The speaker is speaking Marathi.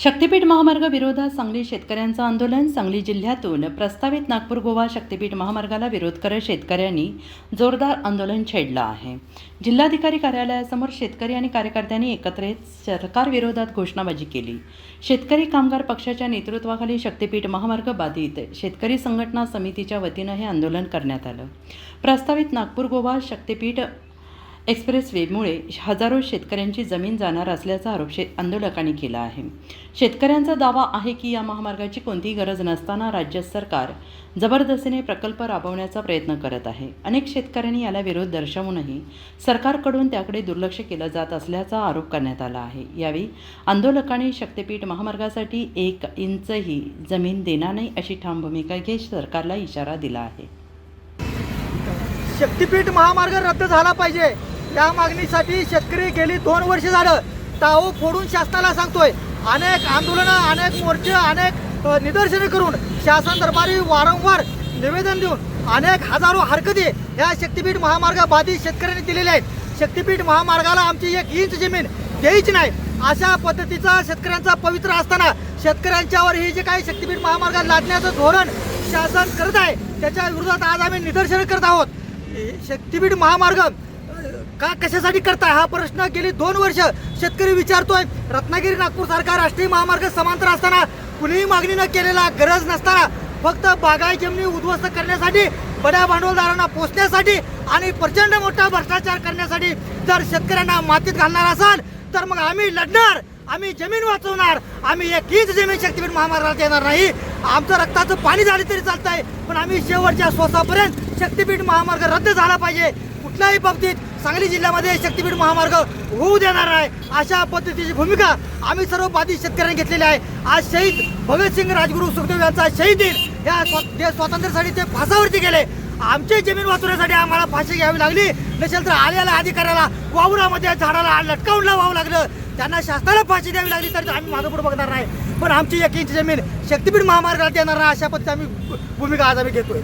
शक्तीपीठ महामार्ग विरोधात सांगली शेतकऱ्यांचं आंदोलन. सांगली जिल्ह्यातून प्रस्तावित नागपूर गोवा शक्तीपीठ महामार्गाला विरोध करत शेतकऱ्यांनी जोरदार आंदोलन छेडलं आहे. जिल्हाधिकारी कार्यालयासमोर शेतकरी आणि कार्यकर्त्यांनी एकत्र येत सरकारविरोधात घोषणाबाजी केली. शेतकरी कामगार पक्षाच्या नेतृत्वाखाली शक्तीपीठ महामार्ग बाधित शेतकरी संघटना समितीच्या वतीनं हे आंदोलन करण्यात आलं. प्रस्तावित नागपूर गोवा शक्तीपीठ एक्सप्रेसवेमुळे हजारो शेतकऱ्यांची जमीन जाणार असल्याचा आरोप आंदोलकांनी केला आहे. शेतकऱ्यांचा दावा आहे की या महामार्गाची कोणतीही गरज नसताना राज्य सरकार जबरदस्तीने प्रकल्प राबवण्याचा प्रयत्न करत आहे. अनेक शेतकऱ्यांनी याला विरोध दर्शवूनही सरकारकडून त्याकडे दुर्लक्ष केलं जात असल्याचा आरोप करण्यात आला आहे. यावेळी आंदोलकांनी शक्तीपीठ महामार्गासाठी 1 इंचही जमीन देणार नाही अशी ठाम भूमिका घेत सरकारला इशारा दिला आहे. शक्तीपीठ महामार्ग रद्द झाला पाहिजे या मागणीसाठी शेतकरी गेली 2 वर्ष झालं टाळू फोडून शासनाला सांगतोय. अनेक आंदोलनं, अनेक मोर्चे, अनेक निदर्शने करून शासन दरबारी वारंवार निवेदन देऊन अनेक हजारो हरकती या शक्तीपीठ महामार्ग बाधित शेतकऱ्यांनी दिलेल्या आहेत. शक्तीपीठ महामार्गाला आमची 1 इंच जमीन द्यायची नाही अशा पद्धतीचा शेतकऱ्यांचा पवित्र असताना शेतकऱ्यांच्यावर ही जे काही शक्तीपीठ महामार्ग लादण्याचं धोरण शासन करत आहे त्याच्या विरोधात आज आम्ही निदर्शनं करत आहोत. शक्तीपीठ महामार्ग कशासाठी करताय हा प्रश्न गेली 2 वर्ष शेतकरी विचारतोय. रत्नागिरी नागपूर सारखा राष्ट्रीय महामार्ग समांतर असताना कुणीही मागणी न केलेला, गरज नसताना फक्त बागायत जमिनी उद्ध्वस्त करण्यासाठी, बड्या भांडवलदारांना पोचण्यासाठी आणि प्रचंड मोठा भ्रष्टाचार करण्यासाठी जर शेतकऱ्यांना मातीत घालणार असाल तर मग आम्ही लढणार, आम्ही जमीन वाचवणार. आम्ही 1 इंच जमीन शक्तीपीठ महामार्गाला देणार नाही. आमचं रक्ताचं पाणी झालं तरी चालतंय, पण आम्ही शेवटच्या श्वासापर्यंत शक्तीपीठ महामार्ग रद्द झाला पाहिजे. कुठल्याही बाबतीत सांगली जिल्ह्यामध्ये शक्तीपीठ महामार्ग होऊ देणार नाही अशा पद्धतीची भूमिका आम्ही सर्व बाधित शेतकऱ्यांनी घेतलेली आहे. आज शहीद भगतसिंग राजगुरू सुखदेव यांचा शहीद दिन या स्वातंत्र्यासाठी ते फासावरती गेले. आमची जमीन वाचवण्यासाठी आम्हाला फाशी घ्यावी लागली, नसेल तर आलेल्या अधिकाऱ्याला वावरामध्ये झाडाला लटकावून लावावं लागलं. त्यांना शासनाला फाशी द्यावी लागली तरी आम्ही मागं पुढे बघणार नाही, पण आमची 1 इंच जमीन शक्तीपीठ महामार्गाला देणार नाही अशा पद्धतीची आम्ही भूमिका आज आम्ही घेतोय.